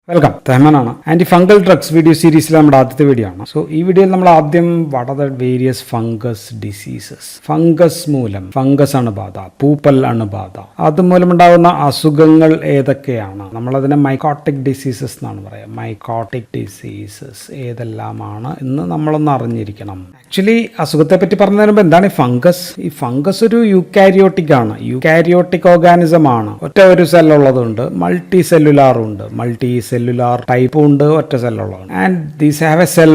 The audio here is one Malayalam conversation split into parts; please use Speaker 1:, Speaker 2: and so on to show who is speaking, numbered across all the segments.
Speaker 1: വെൽക്കം, തെഹ്മാനാണ്. ആൻറ്റി ഫംഗൽ ഡ്രഗ്സ് വീഡിയോ സീരീസിലെ നമ്മുടെ ആദ്യത്തെ വീഡിയോ ആണ്. സോ ഈ വീഡിയോയിൽ നമ്മൾ ആദ്യം what are the various fungus diseases, fungus മൂലം, ഫംഗസ് അണുബാധ, പൂപ്പൽ അണുബാധ, അതുമൂലമുണ്ടാകുന്ന അസുഖങ്ങൾ ഏതൊക്കെയാണ്. നമ്മളതിനെ മൈക്കോട്ടിക് ഡിസീസസ് എന്നാണ് പറയുക. മൈക്കോട്ടിക് ഡിസീസസ് ഏതെല്ലാമാണ് എന്ന് നമ്മളൊന്ന് അറിഞ്ഞിരിക്കണം. ആക്ച്വലി അസുഖത്തെ പറ്റി പറഞ്ഞു തരുമ്പോൾ എന്താണ് ഈ ഫംഗസ്? ഈ ഫംഗസ് ഒരു യൂക്കാരിയോട്ടിക് ആണ്, യൂക്കാരിയോട്ടിക് ഓർഗാനിസം ആണ്. ഒറ്റ ഒരു സെല്ലുള്ളതുണ്ട്, മൾട്ടി സെല്ലുലാറും ഉണ്ട്, മൾട്ടി സെല്ലുലാർ ടൈപ്പും ഉണ്ട്, ഒറ്റ സെല്ലുള്ളതാണ്. And these have a cell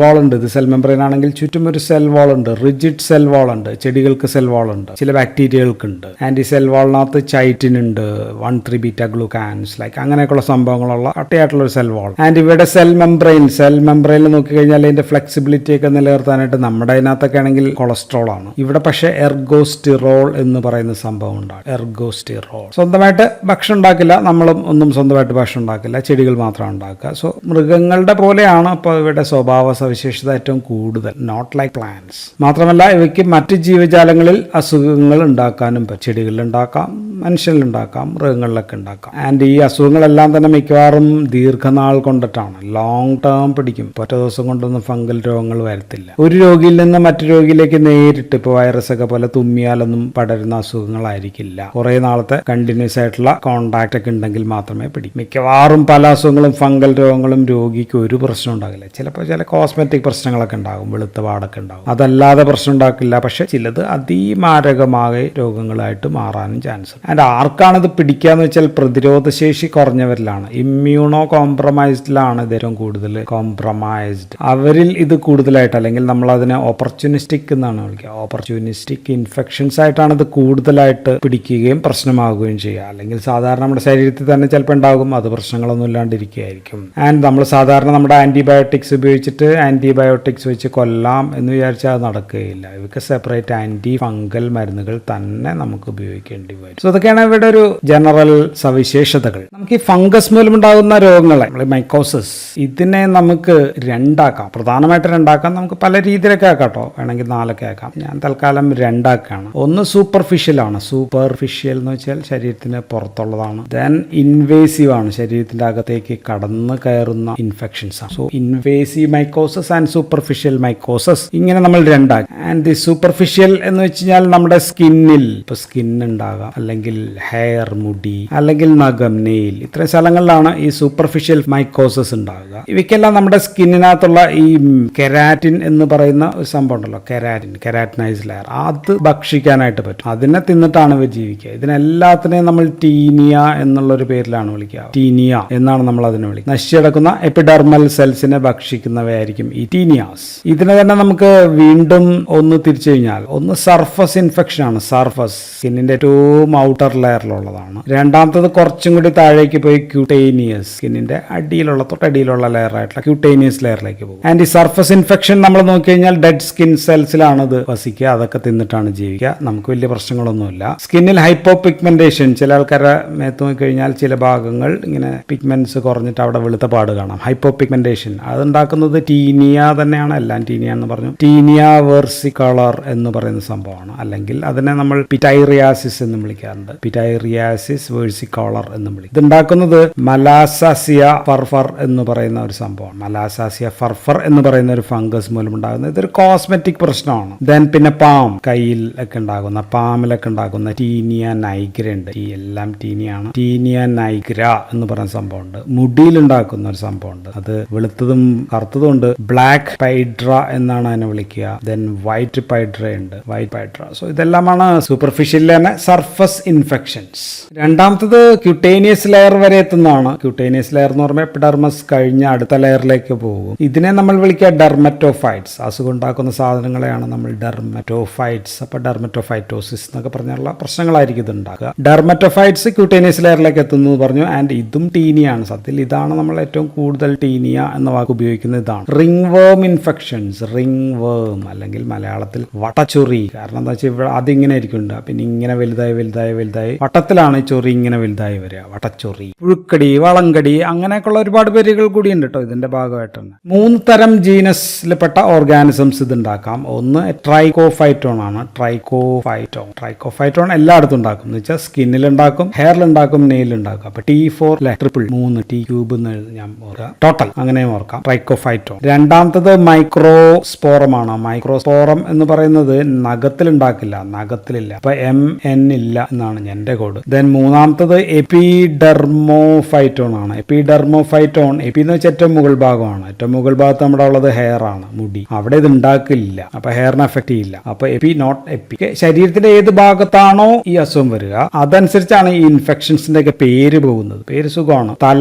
Speaker 1: wall ഉണ്ട്. ഇത് സെൽ മെമ്പറൈൻ ആണെങ്കിൽ ചുറ്റും ഒരു സെൽ വാൾ ഉണ്ട്, റിജിഡ് സെൽ വാൾ ഉണ്ട്. ചെടികൾക്ക് സെൽ വാൾ ഉണ്ട്, ചില ബാക്ടീരിയകൾക്ക് ഉണ്ട്. ആൻഡ് ഈ സെൽ വാളിനകത്ത് ചൈറ്റിൻ ഉണ്ട്, 1,3 ബീറ്റ ഗ്ലൂക്കാൻസ്, ലൈക്ക് അങ്ങനെയൊക്കെയുള്ള സംഭവങ്ങളുള്ള കട്ടിയായിട്ടുള്ള ഒരു സെൽ വാൾ. ആൻഡ് ഇവിടെ സെൽ മെമ്പറൈനിൽ നോക്കിക്കഴിഞ്ഞാൽ അതിന്റെ ഫ്ലെക്സിബിലിറ്റി ഒക്കെ നിലനിർത്താനായിട്ട് നമ്മുടെ അതിനകത്തൊക്കെ ആണെങ്കിൽ കൊളസ്ട്രോൾ ആണ്. ഇവിടെ പക്ഷേ എർഗോസ്റ്റിറോൾ എന്ന് പറയുന്ന സംഭവം ഉണ്ടാകും. എർഗോസ്റ്റിറോൾ സ്വന്തമായിട്ട് ഭക്ഷണം ഉണ്ടാക്കില്ല, നമ്മളും ഒന്നും സ്വന്തമായിട്ട് ഭക്ഷണം ഉണ്ടാക്കില്ല, ചെടികൾ മാത്രം ഉണ്ടാക്കുക. സോ മൃഗങ്ങളുടെ പോലെയാണ് അപ്പോൾ ഇവയുടെ സ്വഭാവ സവിശേഷത ഏറ്റവും കൂടുതൽ, നോട്ട് ലൈക്ക് പ്ലാന്റ്സ്. മാത്രമല്ല ഇവയ്ക്ക് മറ്റ് ജീവജാലങ്ങളിൽ അസുഖങ്ങൾ ഉണ്ടാക്കാനും പറ്റും. ചെടികളിൽ ഉണ്ടാക്കാം, മനുഷ്യരിലുണ്ടാക്കാം, മൃഗങ്ങളിലൊക്കെ ഉണ്ടാക്കാം. ആൻഡ് ഈ അസുഖങ്ങളെല്ലാം തന്നെ മിക്കവാറും ദീർഘനാൾ കൊണ്ടിട്ടാണ്, ലോങ് ടേം പിടിക്കും. ഒറ്റ ദിവസം കൊണ്ടൊന്നും ഫംഗൽ രോഗങ്ങൾ വരത്തില്ല. ഒരു രോഗിയിൽ നിന്ന് മറ്റു രോഗിയിലേക്ക് നേരിട്ട് ഇപ്പോൾ വൈറസ് ഒക്കെ പോലെ തുമ്മിയാലൊന്നും പടരുന്ന അസുഖങ്ങളായിരിക്കില്ല. കുറെ നാളത്തെ കണ്ടിന്യൂസ് ആയിട്ടുള്ള കോണ്ടാക്ട് ഒക്കെ ഉണ്ടെങ്കിൽ മാത്രമേ പിടിക്കും. മിക്കവാറും പല അസുഖങ്ങളും ഫംഗൽ രോഗങ്ങളും രോഗിക്ക് ഒരു പ്രശ്നം ഉണ്ടാകില്ല. ചിലപ്പോൾ ചില കോസ്മെറ്റിക് പ്രശ്നങ്ങളൊക്കെ ഉണ്ടാകും, വെളുത്ത പാടൊക്കെ ഉണ്ടാകും, അതല്ലാതെ പ്രശ്നം ഉണ്ടാക്കില്ല. പക്ഷെ ചിലത് അതിമാരകമായ രോഗങ്ങളായിട്ട് മാറാനും ചാൻസ് ഉണ്ട്. ആൻഡ് ആർക്കാണിത് പിടിക്കാന്ന് വെച്ചാൽ പ്രതിരോധശേഷി കുറഞ്ഞവരിലാണ്, ഇമ്മ്യൂണോ കോംപ്രമൈസ്ഡിലാണ് ഇത് ഏറ്റവും കൂടുതൽ കോംപ്രമൈസ്ഡ്. അവരിൽ ഇത് കൂടുതലായിട്ട്, അല്ലെങ്കിൽ നമ്മൾ അതിനെ ഓപ്പർച്യൂണിസ്റ്റിക് എന്നാണ് വിളിക്കുക, ഓപ്പർച്യൂണിസ്റ്റിക് ഇൻഫെക്ഷൻസ് ആയിട്ടാണ് ഇത് കൂടുതലായിട്ട് പിടിക്കുകയും പ്രശ്നമാകുകയും ചെയ്യുക. അല്ലെങ്കിൽ സാധാരണ നമ്മുടെ ശരീരത്തിൽ തന്നെ ചിലപ്പോൾ ഉണ്ടാകും, അത് പ്രശ്നങ്ങളൊന്നും ഇല്ലാണ്ടിരിക്കുകയായിരിക്കും. ആൻഡ് നമ്മൾ സാധാരണ നമ്മുടെ ആന്റിബയോട്ടിക്സ് ഉപയോഗിച്ചിട്ട് ആന്റിബയോട്ടിക്സ് വെച്ച് കൊല്ലാം എന്ന് വിചാരിച്ചാൽ അത് നടക്കുകയില്ല. ഇവയ്ക്ക് സെപ്പറേറ്റ് ആന്റി ഫംഗൽ മരുന്നുകൾ തന്നെ നമുക്ക് ഉപയോഗിക്കേണ്ടി വരും. സോ അതൊക്കെയാണ് ഇവിടെ ഒരു ജനറൽ സവിശേഷതകൾ. നമുക്ക് ഈ ഫംഗസ് മൂലമുണ്ടാകുന്ന രോഗങ്ങളെ, മൈക്കോസിസ്, ഇതിനെ നമുക്ക് രണ്ടാക്കാം. പ്രധാനമായിട്ട് രണ്ടാക്കാം. നമുക്ക് പല രീതിയിലൊക്കെ ആക്കാം കേട്ടോ, വേണമെങ്കിൽ 4 ആക്കാം. ഞാൻ തൽക്കാലം 2 ആക്കാണ്. ഒന്ന് സൂപ്പർഫിഷ്യൽ ആണ്. സൂപ്പർഫിഷ്യൽ എന്ന് വെച്ചാൽ ശരീരത്തിന് പുറത്തുള്ളതാണ്. ദെൻ ഇൻവേസീവ് ആണ്, ശരീരത്തിന്റെ അകത്തേക്ക് കടന്നു കയറുന്ന ഇൻഫെക്ഷൻസ് ആണ്. So invasive mycosis and superficial mycosis, ഇങ്ങനെ നമ്മൾ 2 ആക്കാം. ആൻഡ് ദി സൂപ്പർഫിഷ്യൽ എന്ന് വെച്ച് കഴിഞ്ഞാൽ നമ്മുടെ സ്കിന്നിൽ, ഇപ്പൊ സ്കിൻ ഉണ്ടാകാം, അല്ലെങ്കിൽ ഹെയർ, മുടി, അല്ലെങ്കിൽ നഖം, നെയിൽ, ഇത്രയും സ്ഥലങ്ങളിലാണ് ഈ സൂപ്പർഫിഷ്യൽ മൈക്കോസിസ് ഉണ്ടാകുക. ഇവയ്ക്കെല്ലാം നമ്മുടെ സ്കിന്നിനകത്തുള്ള ഈ കെരാറ്റിൻ എന്ന് പറയുന്ന ഒരു സംഭവം ഉണ്ടല്ലോ, കെരാറ്റിനൈസ് ലെയർ, അത് ഭക്ഷിക്കാനായിട്ട് പറ്റും. അതിനെ തിന്നിട്ടാണ് ഇവ ജീവിക്കുക. ഇതിനെല്ലാത്തിനെയും നമ്മൾ ടീനിയ എന്നുള്ളൊരു പേരിലാണ് വിളിക്കുക. ടീനിയ എന്നാണ് നമ്മൾ അതിനെ വിളിക്കുക. നശിച്ചെടുക്കുന്ന എപ്പിഡെർമൽ സെൽസിനെ ഭക്ഷിക്കുന്നവയായിരിക്കും ഈ ടീനിയാസ്. ഇതിനെ തന്നെ നമുക്ക് വീണ്ടും ഒന്ന് തിരിച്ചു കഴിഞ്ഞാൽ, ഒന്ന് സർഫസ് ഇൻഫെക്ഷൻ ആണ്. സർഫസ് സ്കിന്നിന്റെ ഏറ്റവും ഔട്ടർ ലെയറിലുള്ളതാണ്. രണ്ടാമത്തത് കുറച്ചും കൂടി താഴേക്ക് പോയി ക്യൂട്ടേനിയസ്, സ്കിന്നിന്റെ അടിയിലുള്ള, തൊട്ടടിയിലുള്ള ലെയർ ആയിട്ടുള്ള ക്യൂട്ടേനിയസ് ലെയറിലേക്ക് പോകും. ആൻഡ് ഈ സർഫസ് ഇൻഫെക്ഷൻ നമ്മൾ നോക്കി കഴിഞ്ഞാൽ ഡെഡ് സ്കിൻ സെൽസിലാണ് ഇത് വസിക്കുക. അതൊക്കെ തിന്നിട്ടാണ് ജീവിക്കുക. നമുക്ക് വലിയ പ്രശ്നങ്ങളൊന്നുമില്ല. സ്കിന്നിൽ ഹൈപ്പോ പിഗ്മെന്റേഷൻ, ചില ആൾക്കാരെ മേത്ത് നോക്കിക്കഴിഞ്ഞാൽ ചില ഭാഗങ്ങൾ ഇങ്ങനെ പിഗ്മെന്റ്സ് കുറഞ്ഞിട്ട് അവിടെ വെളുത്ത പാട് കാണാം, ഹൈപ്പോ പിഗ്മെന്റേഷൻ. അതുണ്ടാക്കുന്നത് ടീനിയ തന്നെയാണ്. എല്ലാം ടീനിയ എന്ന് പറഞ്ഞു. ടീനിയ വെർസിക്കളർ എന്ന് പറയുന്ന സംഭവമാണ്. അല്ലെങ്കിൽ അതിനെ നമ്മൾ പിറ്റൈറിയാസിസ് എന്ന് വിളിക്കാറുണ്ട്. പിറ്റൈറിയാസിസ് വെർസിക്കളർ എന്ന് വിളിക്കും. ഇതുണ്ടാക്കുന്നത് മലാസാസിയ ഫർഫർ എന്ന് പറയുന്ന ഒരു സംഭവമാണ്. മലാസാസിയ ഫർഫർ എന്ന് പറയുന്ന ഒരു ഫംഗസ് മൂലം ഉണ്ടാകുന്നത്. ഇതൊരു കോസ്മെറ്റിക് പ്രശ്നമാണ്. ദെൻ പിന്നെ പാം, കയ്യിൽ ഒക്കെ ഉണ്ടാകുന്ന, പാമിലൊക്കെ ഉണ്ടാകുന്ന ടീനിയ നൈഗ്ര ഉണ്ട്. ഈ എല്ലാം ടീനിയാണ്. ടീനിയ നൈഗ്ര എന്ന് പറയുന്ന സംഭവമുണ്ട്. മുടിയിലുണ്ടാക്കുന്ന ഒരു സംഭവമുണ്ട്. അത് വെളുത്തതും കറുത്തതും ഉണ്ട്. ബ്ലാക്ക് പൈഡ്ര എന്നാണ് അതിനെ വിളിക്കുക. ദെൻ വൈറ്റ് പൈഡ്ര ഉണ്ട്, വൈറ്റ് പൈഡ്ര. സോ ഇതെല്ലാമാണ് സൂപ്പർഫിഷ്യലിലെ തന്നെ സർഫസ് ഇൻഫെക്ഷൻസ്. രണ്ടാമത്തത് ക്യൂട്ടേനിയസ് ലെയർ വരെ എത്തുന്നതാണ്. ക്യൂട്ടേനിയസ് ലെയർ എന്ന് പറയുമ്പോൾ എപ്പിഡെർമസ് കഴിഞ്ഞ അടുത്ത ലെയറിലേക്ക് പോകും. ഇതിനെ നമ്മൾ വിളിക്കുക ഡെർമറ്റോഫൈറ്റ്സ്. അസുഖം ഉണ്ടാക്കുന്ന സാധനങ്ങളെയാണ് നമ്മൾ ഡെർമറ്റോഫൈറ്റ്സ്. അപ്പൊ ഡെർമറ്റോഫൈറ്റോസിസ് എന്നൊക്കെ പറഞ്ഞുള്ള പ്രശ്നങ്ങളായിരിക്കും ഇത് ഉണ്ടാക്കുക. ഡെർമറ്റോഫൈറ്റ്സ് ക്യൂട്ടേനിയസ് ലെയറിലേക്ക് എത്തുന്നു പറഞ്ഞു. ആൻഡ് ഇതും ടീനിയാണ്. സത്യത്തിൽ ഇതാണ് നമ്മൾ ഏറ്റവും കൂടുതൽ ടീനിയ എന്ന വാക്ക് ഉപയോഗിക്കുന്നത്. ഇതാണ് റിംഗ് വേം ഇൻഫെക്ഷൻസ്. റിംഗ് വേം അല്ലെങ്കിൽ മലയാളത്തിൽ വട്ടച്ചൊറി. കാരണം എന്താ വെച്ചാൽ ഇവിടെ അതിങ്ങനെ ആയിരിക്കും, പിന്നെ ഇങ്ങനെ വലുതായി വലുതായി വലുതായി വട്ടത്തിലാണ് ഈ ചൊറി ഇങ്ങനെ വലുതായി വരിക. വട്ടച്ചൊറി, പുഴുക്കടി, വളങ്കടി, അങ്ങനെയൊക്കെയുള്ള ഒരുപാട് പേരുകൾ കൂടിയുണ്ട് കേട്ടോ ഇതിന്റെ ഭാഗമായിട്ടാണ്. 3 തരം ജീനസിൽപ്പെട്ട ഓർഗാനിസംസ് ഇത് ഉണ്ടാക്കാം. ഒന്ന് ട്രൈക്കോഫൈറ്റോൺ ആണ്. ട്രൈക്കോഫൈറ്റോൺ എല്ലായിടത്തും ഉണ്ടാക്കും എന്ന് വെച്ചാൽ സ്കിന്നിൽ ഉണ്ടാക്കും, ഹെയറിൽ ഉണ്ടാക്കും, നെയിൽ ഉണ്ടാക്കും. അപ്പൊ T4 ട്രിപ്പിൾ 3 T ക്യൂബ് എന്ന് ഞാൻ ഓർക്കാം, ടോട്ടൽ അങ്ങനെ ഓർക്കാം. ട്രൈക്കോഫൈറ്റോൺ. രണ്ടാമത്തത് മൈക്രോസ്പോറമാണ്. മൈക്രോസ്പോറം എന്ന് പറയുന്നത് നഖത്തിൽ ഉണ്ടാക്കില്ല, നഖത്തിലില്ല. അപ്പൊ MN ഇല്ല എന്നാണ് എന്റെ കോഡ്. ദെൻ മൂന്നാമത്തത് എപ്പിഡെർമോഫൈറ്റോൺ ആണ്. എപ്പിഡെർമോഫൈറ്റോൺ, എപ്പി എന്ന് വെച്ചാൽ ഏറ്റവും മുകൾ ഭാഗമാണ്. ഏറ്റവും മുകൾ ഭാഗത്ത് നമ്മുടെ ഉള്ളത് ഹെയർ ആണ്, മുടി. അവിടെ ഇത് ഉണ്ടാക്കില്ല, അപ്പൊ ഹെയറിനെ എഫക്ട് ചെയ്യില്ല. അപ്പൊ എപ്പി നോട്ട് എപ്പി. ശരീരത്തിന്റെ ഏത് ഭാഗത്താണോ ഈ അസുഖം വരിക അതനുസരിച്ചാണ് ഈ ഇൻഫെക്ഷൻസിന്റെ ഒക്കെ പേര് പോകുന്നത്. പേര് സുഖമാണ്.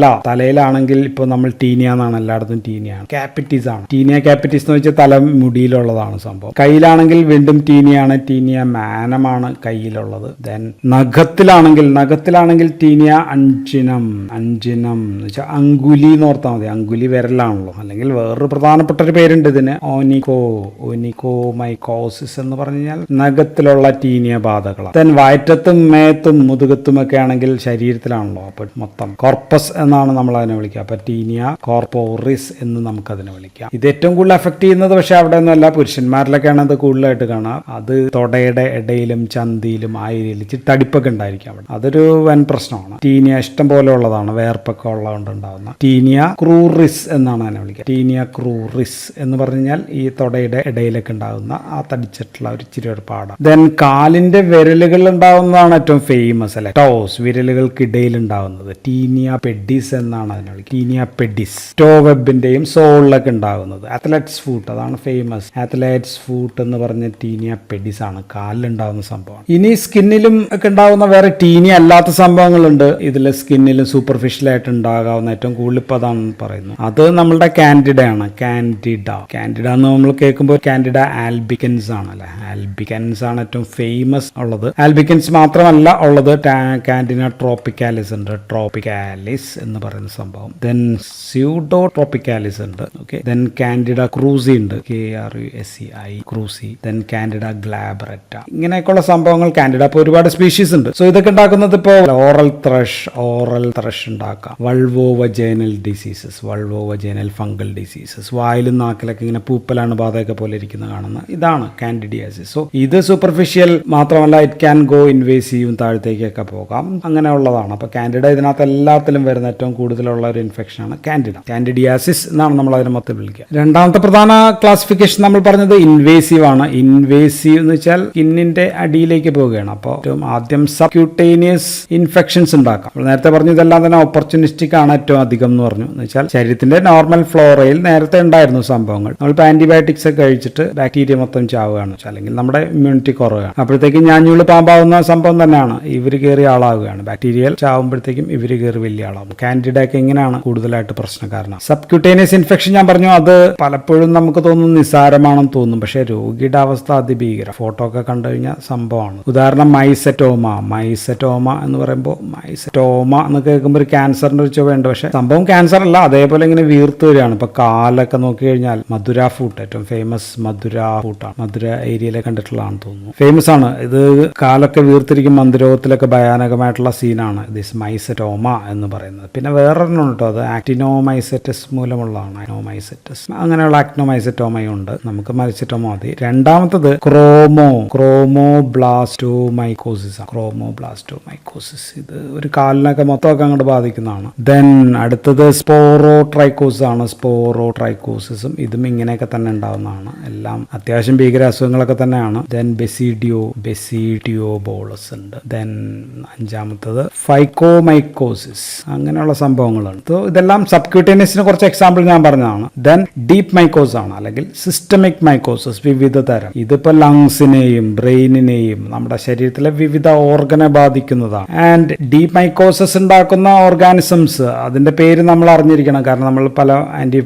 Speaker 1: തലയിലാണെങ്കിൽ ഇപ്പൊ നമ്മൾ ടീനിയ എന്നാണ്, എല്ലായിടത്തും ടീനിയാണ്. ക്യാപിറ്റീസ് ആണ്. ടീനിയ ക്യാപിറ്റീസ് എന്ന് വെച്ചാൽ തല മുടിയിലുള്ളതാണ് സംഭവം. കയ്യിലാണെങ്കിൽ വീണ്ടും ടീനിയാണ്. ടീനിയ മാനമാണ് കയ്യിലുള്ളത്. ദെൻ നഖത്തിലാണെങ്കിൽ ടീനിയ അഞ്ചിനം എന്ന് വെച്ചാൽ അങ്കുലി എന്ന് ഓർത്താൽ മതി. അങ്കുലി വിരലാണല്ലോ. അല്ലെങ്കിൽ വേറൊരു പ്രധാനപ്പെട്ട ഒരു പേരുണ്ട് ഇതിന്, ഓനിക്കോമൈക്കോസിസ് എന്ന് പറഞ്ഞു കഴിഞ്ഞാൽ നഖത്തിലുള്ള ടീനിയ ബാധകളാണ്. ദെൻ വയറ്റത്തും മേത്തും മുതുകത്തും ഒക്കെ ആണെങ്കിൽ ശരീരത്തിലാണല്ലോ. അപ്പൊ മൊത്തം കോർപ്പസ് എന്നാണ് നമ്മൾ അതിനെ വിളിക്കുക. അപ്പൊ ടീനിയ കോർപ്പോറിസ് എന്ന് നമുക്കതിനെ വിളിക്കാം. ഇത് ഏറ്റവും കൂടുതൽ എഫക്ട് ചെയ്യുന്നത് പക്ഷെ അവിടെ ഒന്നുമല്ല, പുരുഷന്മാരിലൊക്കെയാണ് അത് കൂടുതലായിട്ട് കാണാം. അത് തൊടയുടെ ഇടയിലും ചന്തിയിലും ആയിരിലും തടിപ്പൊക്കെ ഉണ്ടായിരിക്കും അവിടെ. അതൊരു വൻ പ്രശ്നമാണ്. ടീനിയ ഇഷ്ടം പോലെ ഉള്ളതാണ്, വേർപ്പൊക്കെ ഉള്ളതുകൊണ്ട് ഉണ്ടാവുന്ന ടീനിയ ക്രൂറിസ് എന്നാണ് അതിനെ വിളിക്കുക. ടീനിയ ക്രൂറിസ് എന്ന് പറഞ്ഞാൽ ഈ തൊടയുടെ ഇടയിലൊക്കെ ഉണ്ടാകുന്ന ആ തടിച്ചിട്ടുള്ള ഒരു ചെറിയൊരു പാടം. ദെൻ കാലിന്റെ വിരലുകൾ ഉണ്ടാവുന്നതാണ് ഏറ്റവും ഫേമസ് അല്ലെ, ടോസ്, വിരലുകൾക്കിടയിൽ ഉണ്ടാവുന്നത്. ടീനിയ പെഡിസ് എന്നാണ് അതിനെ വിളിക്കുക. ടീനിയ പെഡിസ്. ടോ വെബിന്റെയും സോളിലൊക്കെ ഉണ്ടാകുന്നത്. അത്ലറ്റ്സ് ഫൂട്ട്, അതാണ് ഫേമസ്. അത്ലറ്റ്സ് ഫൂട്ട് എന്ന് പറഞ്ഞ ടീനിയ പെഡിസ് ആണ്, കാലിലുണ്ടാവുന്ന സംഭവം. ഇനി സ്കിന്നിലും ഒക്കെ ഉണ്ടാവുന്ന വേറെ ടീനിയ അല്ലാത്ത സംഭവങ്ങളുണ്ട്. ഇതിൽ സ്കിന്നിലും സൂപ്പർഫിഷ്യലായിട്ട് ഉണ്ടാകാവുന്ന ഏറ്റവും കൂടുതൽ ഇപ്പൊ അതാണ് പറയുന്നത്. അത് നമ്മളുടെ കാൻഡിഡ ആണ്. കാൻഡിഡ എന്ന് നമ്മൾ കേൾക്കുമ്പോൾ കാൻഡിഡ ആൽബിക്കൻസ് ആണ് അല്ലെ. ആൽബിക്കൻസ് ആണ് ഏറ്റവും ഫേമസ് ഉള്ളത്. ആൽബിക്കൻസ് മാത്രമല്ല ഉള്ളത്, കാൻഡിന ട്രോപ്പിക്കാലിസ് ഉണ്ട്. ട്രോപ്പിക്കാലിസ് എന്ന് പറയുന്ന സംഭവം. ദെൻ സ്യൂഡോ ട്രോപ്പിക്കാലിസ് ഉണ്ട്. ഓക്കെ. ദെൻ കാൻഡിഡ ക്രൂസി ഉണ്ട്. KRUSEI krusei. Then Candida glabrata. ഇങ്ങനെയൊക്കെയുള്ള സംഭവങ്ങൾ കാൻഡിഡ ഇപ്പോൾ ഒരുപാട് സ്പീഷീസ് ഉണ്ട്. സോ ഇതൊക്കെ ഉണ്ടാക്കുന്നത് ഇപ്പോൾ ഓറൽ ത്രഷ് ഉണ്ടാക്കാം. വൾവോവജൈനൽ ഡിസീസസ്, വൾവോവജൈനൽ ഫംഗൽ ഡിസീസസ്. വായിലും നാക്കിലൊക്കെ ഇങ്ങനെ പൂപ്പലാണ് ബാധയൊക്കെ പോലെ ഇരിക്കുന്ന കാണുന്ന ഇതാണ് കാൻഡിഡിയാസിസ്. സോ ഇത് സൂപ്പർഫിഷ്യൽ മാത്രമല്ല, ഇറ്റ് ക്യാൻ ഗോ ഇൻവേസീവും, താഴത്തേക്കൊക്കെ പോകാം, അങ്ങനെയുള്ളതാണ്. അപ്പൊ കാൻഡിഡ ഇതിനകത്ത് എല്ലാത്തിലും വരുന്ന ഏറ്റവും കൂടുതലുള്ള ഒരു ഇൻഫെക്ഷനാണ് കാൻഡിഡിയാസിസ് എന്നാണ് നമ്മൾ അതിനെ മൊത്തം വിളിക്കുക. രണ്ടാമത്തെ പ്രധാന ക്ലാസിഫിക്കേഷൻ നമ്മൾ പറഞ്ഞത് ഇൻവേസീവ് ആണ്. ഇൻവേസീവ് എന്ന് വെച്ചാൽ സ്കിന്നിന്റെ അടിയിലേക്ക് പോവുകയാണ്. അപ്പോൾ ഏറ്റവും ആദ്യം സബ്ക്യൂട്ടേനിയസ് ഇൻഫെക്ഷൻസ് ഉണ്ടാക്കാം. നേരത്തെ പറഞ്ഞു ഇതെല്ലാം തന്നെ ഓപ്പർച്യൂണിസ്റ്റിക് ആണ് ഏറ്റവും അധികം എന്ന് പറഞ്ഞു. എന്ന് വെച്ചാൽ ശരീരത്തിന്റെ നോർമൽ ഫ്ലോറയിൽ നേരത്തെ ഉണ്ടായിരുന്നു സംഭവങ്ങൾ. നമ്മളിപ്പോൾ ആന്റിബയോട്ടിക്സ് ഒക്കെ കഴിച്ചിട്ട് ബാക്ടീരിയ മൊത്തം ചാവുകയാണ് വെച്ചാൽ, അല്ലെങ്കിൽ നമ്മുടെ ഇമ്മ്യൂണിറ്റി കുറവുകയാണ്. അപ്പോഴത്തേക്കും ഞാഞ്ഞൂള് പാമ്പാവുന്ന സംഭവം തന്നെയാണ്. ഇവർ കയറി ആളാവുകയാണ്. ബാക്ടീരിയൽ ചാവുമ്പോഴത്തേക്കും ഇവർ കയറി വലിയ ആളാവും. കാൻഡിഡ ഒക്കെ ഇങ്ങനെയാണ് കൂടുതലായിട്ട് പ്രശ്നക്കാരനാണ്. സബ്ക്യൂട്ടേനിയസ് ഇൻഫെക്ഷൻ ഞാൻ പറഞ്ഞു, അത് പലപ്പോഴും നമുക്ക് തോന്നുന്നു നിസ്സാരമാണെന്ന് തോന്നും. പക്ഷേ രോഗിയുടെ അവസ്ഥ അതിഭീകരം. ഫോട്ടോ ഒക്കെ കണ്ടു കഴിഞ്ഞാൽ സംഭവമാണ്. ഉദാഹരണം മൈസെറ്റോമ എന്ന് പറയുമ്പോൾ മൈസെറ്റോമ എന്ന് കേൾക്കുമ്പോൾ ഒരു ക്യാൻസറിന്റെ ഒരു ചുവയുണ്ട്. പക്ഷെ സംഭവം ക്യാൻസർ അല്ല, അതേപോലെ ഇങ്ങനെ വീർത്ത് വരികയാണ്. ഇപ്പൊ കാലൊക്കെ നോക്കി കഴിഞ്ഞാൽ മധുര ഫൂട്ട്, ഏറ്റവും ഫേമസ് മധുര ഫൂട്ടാണ്. മധുര ഏരിയയിലെ കണ്ടിട്ടുള്ളതാണെന്ന് തോന്നുന്നു. ഫേമസ് ആണ് ഇത്. കാലൊക്കെ വീർത്തിരിക്കും മന്ദിരോഗത്തിലൊക്കെ ഭയാനകമായിട്ടുള്ള സീനാണ് ദിസ് മൈസെറ്റോമ എന്ന് പറയുന്നത്. പിന്നെ വേറൊരെണ്ണം കേട്ടോ, അത് ആക്ടിനോമൈസെറ്റസ് മൂലമുള്ളതാണ്. ആക്ടിനോമൈസെറ്റസ് അങ്ങനെയുള്ള ആക്ടിനോമൈസെറ്റോമയും ഉണ്ട്. നമുക്ക് മൈസെറ്റോമ മതി. രണ്ടാമത്തത് ക്രോമോബ്ലാസ്റ്റോമൈക്കോസിസ്. ഇത് ഒരു കാലിനൊക്കെ മൊത്തമൊക്കെ അങ്ങോട്ട് ബാധിക്കുന്നതാണ്. ദെൻ അടുത്തത് സ്പോറോട്രൈക്കോസിസ് ആണ്. സ്പോറോട്രൈക്കോസിസും ഇതും ഇങ്ങനെയൊക്കെ തന്നെ ഉണ്ടാവുന്നതാണ്. എല്ലാം അത്യാവശ്യം ഭീകര അസുഖങ്ങളൊക്കെ തന്നെയാണ്. ദെൻ ബെസിഡിയോബോളസ് ഉണ്ട്. ദെൻ അഞ്ചാമത്തത് ഫൈക്കോമൈക്കോസിസ്. അങ്ങനെയുള്ള സംഭവങ്ങളുണ്ട്. സോ ഇതെല്ലാം സബ്ക്യൂട്ടേനിയസിന് കുറച്ച് എക്സാമ്പിൾ ഞാൻ പറഞ്ഞതാണ്. ദെൻ ഡീപ്പ് മൈക്കോസ് ആണ്, അല്ലെങ്കിൽ സിസ്റ്റമിക് മൈക്കോസിസ്. വിവിധ തരം. ഇതിപ്പോ ലങ്സിനെയും ബ്രെയിനിനെയും നമ്മുടെ ശരീരത്തിലെ വിവിധ ഓർഗനെ ബാധിക്കുന്നതാണ്. ആൻഡ് ഡീപ്പ് മൈക്കോസിസ് ഉണ്ടാക്കുന്ന ഓർഗാനിസംസ്, അതിന്റെ പേര് നമ്മൾ അറിഞ്ഞിരിക്കണം. കാരണം നമ്മൾ പല ആന്റി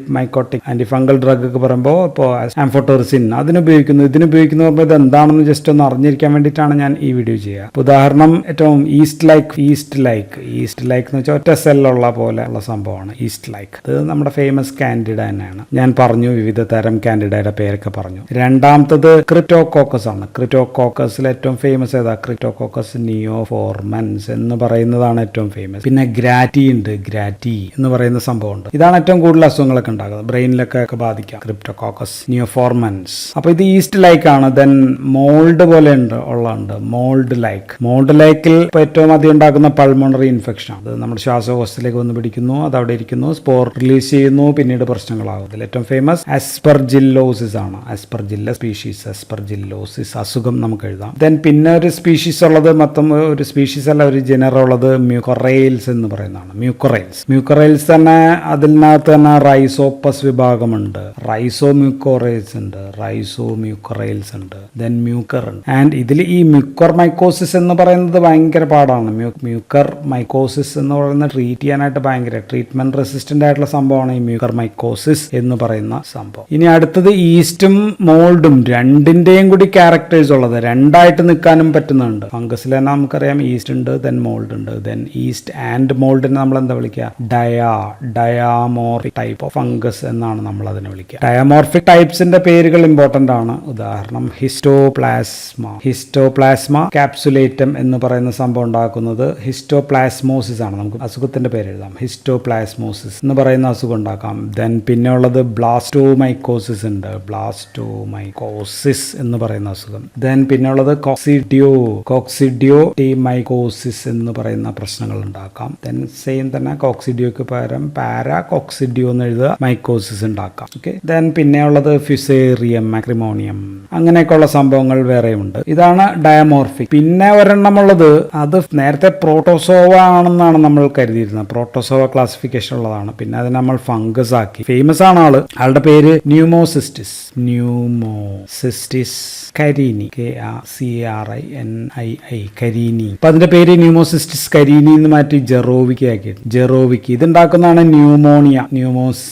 Speaker 1: ഫംഗൽ ഡ്രഗ് ഒക്കെ പറയുമ്പോൾ ഇപ്പോൾ ആംഫോട്ടോറിസിൻ അതിനുപയോഗിക്കുന്നു, ഇതിനുപയോഗിക്കുന്നു പറയുമ്പോൾ ഇത് എന്താണെന്ന് ജസ്റ്റ് ഒന്ന് അറിഞ്ഞിരിക്കാൻ വേണ്ടിയിട്ടാണ് ഞാൻ ഈ വീഡിയോ ചെയ്യുക. ഉദാഹരണം ഏറ്റവും ഈസ്റ്റ് ലൈക്ക് എന്ന് വെച്ചാൽ ഒറ്റ സെല്ലുള്ള പോലെ ഉള്ള സംഭവമാണ് ഈസ്റ്റ് ലൈക്ക്. ഇത് നമ്മുടെ ഫേമസ് കാൻഡിഡ തന്നെയാണ്. ഞാൻ പറഞ്ഞു വിവിധ തരം കാൻഡിഡയുടെ പേരൊക്കെ പറഞ്ഞു. രണ്ടാമത്തത് ക്രിപ്റ്റോകോക്കസ് ആണ്. ക്രിപ്റ്റോകോക്കസിൽ ഏറ്റവും ഫേമസ് ഏതാ? ക്രിപ്റ്റോകോക്കസ് നിയോഫോർമൻസ് എന്ന് പറയുന്നതാണ് ഏറ്റവും ഫേമസ്. പിന്നെ ഗ്രാറ്റി ഉണ്ട്, ഗ്രാറ്റി എന്ന് പറയുന്ന സംഭവമുണ്ട്. ഇതാണ് ഏറ്റവും കൂടുതൽ അസുഖങ്ങളൊക്കെ ഉണ്ടാകുന്നത്, ബ്രെയിനിലൊക്കെ ബാധിക്കാം. ക്രിപ്റ്റോകോക്കസ് നിയോഫോർമൻസ്. അപ്പൊ ഇത് ഈസ്റ്റ് ലൈക്ക് ആണ്. ദെൻ മോൾഡ് പോലെ ഉള്ളുണ്ട്, മോൾഡ് ലൈക്കിൽ ഇപ്പൊ ഏറ്റവും അധികം ഉണ്ടാക്കുന്ന പൾമോണറി ഇൻഫെക്ഷൻ ആണ്. അത് നമ്മുടെ ശ്വാസകോശത്തിലേക്ക് വന്ന് പിടിക്കുന്നു, അത് അവിടെ ഇരിക്കുന്നു, സ്പോർ റിലീസ് ചെയ്യുന്നു, പിന്നീട് പ്രശ്നങ്ങളാകും. ഇതിൽ ഏറ്റവും ഫേമസ് ആസ്പെർജില്ലോസിസ് ആണ്. ആസ്പെർജില്ല സ്പീഷീസ്, ആസ്പെർജില്ലോസിസ് അസുഖം നമുക്ക് എഴുതാം. ദെൻ പിന്നെ ഒരു സ്പീഷീസ് ഉള്ളത്, മൊത്തം ഒരു സ്പീഷീസ് അല്ല, ഒരു ജനറൽ ഉള്ളത് മ്യൂക്കറൈൽസ് എന്ന് പറയുന്നതാണ്. മ്യൂക്കറൈൽസ് തന്നെ അതിനകത്ത് തന്നെ റൈസോപ്പസ് വിഭാഗമുണ്ട്, റൈസോമ്യൂക്കോറൈൽസ് ഉണ്ട്, ദെൻ മ്യൂക്കർ ഉണ്ട്. ആൻഡ് ഇതിൽ ഈ മ്യൂക്കർ മൈക്കോസിസ് എന്ന് പറയുന്നത് ഭയങ്കര പാടാണ്. മ്യൂക്കർ മൈക്കോസിസ് എന്ന് പറയുന്നത് ട്രീറ്റ് ചെയ്യാനായിട്ട് ഭയങ്കര ട്രീറ്റ്മെന്റ് റെസിസ്റ്റന്റ് ആയിട്ടുള്ള സംഭവമാണ് ഈ മ്യൂക്കർ മൈക്കോസിസ് എന്ന് പറയുന്ന സംഭവം. ഇനി അടുത്തത് ഈസ്റ്റും മോൾഡും രണ്ടിന്റെയും കൂടി ക്യാരക്ടേഴ്സ് ഉള്ളത്, രണ്ടായിട്ട് നിൽക്കാനും പറ്റുന്നുണ്ട്. ഫംഗസിൽ തന്നെ നമുക്കറിയാം ഈസ്റ്റ് ഉണ്ട്, ദെൻ മോൾഡ് ഉണ്ട്. ദെൻ ഈസ്റ്റ് ആൻഡ് മോൾഡിനെ നമ്മൾ എന്താ വിളിക്കുക? ഡയാമോർഫിക് ടൈപ്പ് ഓഫ് ഫംഗസ് എന്നാണ് നമ്മൾ അതിനെ വിളിക്കുക. ഡയാമോർഫിക് ടൈപ്സിന്റെ പേരുകൾ ഇമ്പോർട്ടന്റ് ആണ്. ഉദാഹരണം ഹിസ്റ്റോപ്ലാസ്മ കാപ്സുലേറ്റം എന്ന് പറയുന്ന സംഭവം ഉണ്ടാക്കുന്നത് ഹിസ്റ്റോപ്ലാസ്മോസിസ് ആണ്. നമുക്ക് അസുഖത്തിന്റെ പേര് എഴുതാം, ഹിസ്റ്റോപ്ലാസ്മോസിസ് എന്ന് പറയുന്ന അസുഖം ഉണ്ടാക്കാം. ദെൻ പിന്നെ ഉള്ളത് ബ്ലാസ്റ്റോമൈക്കോസിസ് ഉണ്ട്, ബ്ലാസ്റ്റോമൈക്കോസിസ് എന്ന് പറയുന്ന അസുഖം. ദെൻ പിന്നെ ഉള്ളത് കോക്സിഡിയോ ടീമൈക്കോസിസ് എന്ന് പറയുന്ന പ്രശ്നങ്ങൾ ഉണ്ടാക്കാം. ദെൻ സെയിം തന്നെ കോക്സിഡിയോക്ക് പകരം പാരാകോക്സിഡിയോ എന്ന് എഴുതുക, മൈക്കോസിസ് ഉണ്ടാക്കാം. ഓക്കെ. ദെൻ പിന്നെ ഉള്ളത് ഫിസേറിയം, മാക്രിമോണിയം, അങ്ങനെയൊക്കെയുള്ള സംഭവങ്ങൾ വേറെയുണ്ട്. ഇതാണ് ഡയമോർഫിക്. പിന്നെ ഒരെണ്ണമുള്ളത്, അത് നേരത്തെ പ്രോട്ടോസോവ ആണെന്നാണ് നമ്മൾ കരുതിയിരുന്നത്. പ്രോട്ടോസോവ ക്ലാസിഫിക്കേഷൻ ഉള്ളതാണ്. പിന്നെ അത് നമ്മൾ ഫംഗസ് ആക്കി. ഫേമസ് ആണ് ആളുടെ പേര് ന്യൂമോസിസ്റ്റിസ് കരീനി, KACARINII, കരീനി. അപ്പൊ അതിന്റെ പേര് ന്യൂമോസിസ്റ്റിസ് കരീനി എന്ന് മാറ്റി ജെറോവിക്ക് ആക്കിയിട്ട് ജെറോവിക്ക്. ഇതുണ്ടാക്കുന്നതാണ് ന്യൂമോണിയ,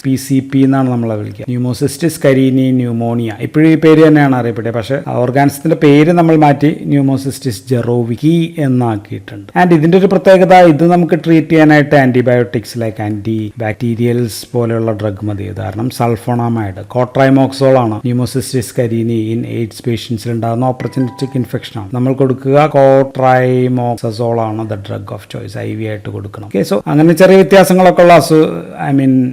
Speaker 1: PCP എന്നാണ് നമ്മളെ വിളിക്കുക. Pneumocystis carinii pneumonia. ഇപ്പോഴും ഈ പേര് തന്നെയാണ് അറിയപ്പെടുക. പക്ഷെ ഓർഗാനിസത്തിന്റെ പേര് നമ്മൾ മാറ്റി ന്യൂമോസിസ്റ്റിസ് ജെറോവിക്കി എന്നാക്കിയിട്ടുണ്ട്. ആൻഡ് ഇതിന്റെ ഒരു പ്രത്യേകത, ഇത് നമുക്ക് ട്രീറ്റ് ചെയ്യാനായിട്ട് ആന്റിബയോട്ടിക്സ് ലൈക്ക് ആന്റി ബാക്ടീരിയൽസ് പോലെയുള്ള ഡ്രഗ് മതി. ഉദാഹരണം സൾഫോണമൈഡ്, കോട്രൈമോക്സോൾ ആണ് ന്യൂമോസിസ്റ്റിസ് കരീനി ഇൻ എയ്ഡ്സ് പേഷ്യൻസിൽ ഉണ്ടാകുന്ന ഓപ്പർച്യൂണിറ്റിക് ഇൻഫെക്ഷൻ ആണ്. നമ്മൾ കൊടുക്കുക കോട്രൈമോക്സസോൾ ആണ് the drug of choice, IV ആയിട്ട് കൊടുക്കണം. സോ അങ്ങനെ ചെറിയ വ്യത്യാസങ്ങളൊക്കെ ഉള്ള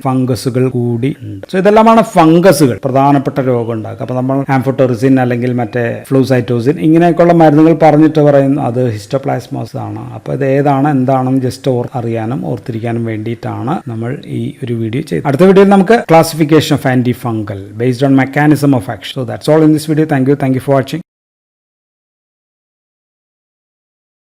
Speaker 1: ഫംഗസുകൾ കൂടി ഉണ്ട്. സോ ഇതെല്ലാമാണ് ഫംഗസുകൾ പ്രധാനപ്പെട്ട രോഗം ഉണ്ടാക്കുക. അപ്പൊ നമ്മൾ ആംഫോടെറിസിൻ അല്ലെങ്കിൽ മറ്റേ ഫ്ലൂസൈറ്റോസിൻ ഇങ്ങനെയൊക്കെയുള്ള മരുന്നുകൾ പറഞ്ഞിട്ട് പറയുന്നു അത് ഹിസ്റ്റോപ്ലാസ്മോസ് ആണ്. അപ്പൊ ഇത് ഏതാണ് എന്താണെന്ന് ജസ്റ്റ് അറിയാനും ഓർത്തിരിക്കാനും വേണ്ടിയിട്ടാണ് നമ്മൾ ഈ ഒരു വീഡിയോ ചെയ്തത്. അടുത്ത വീഡിയോയിൽ നമുക്ക് classification of antifungal based on mechanism of action. So that's all in this video. Thank you for watching.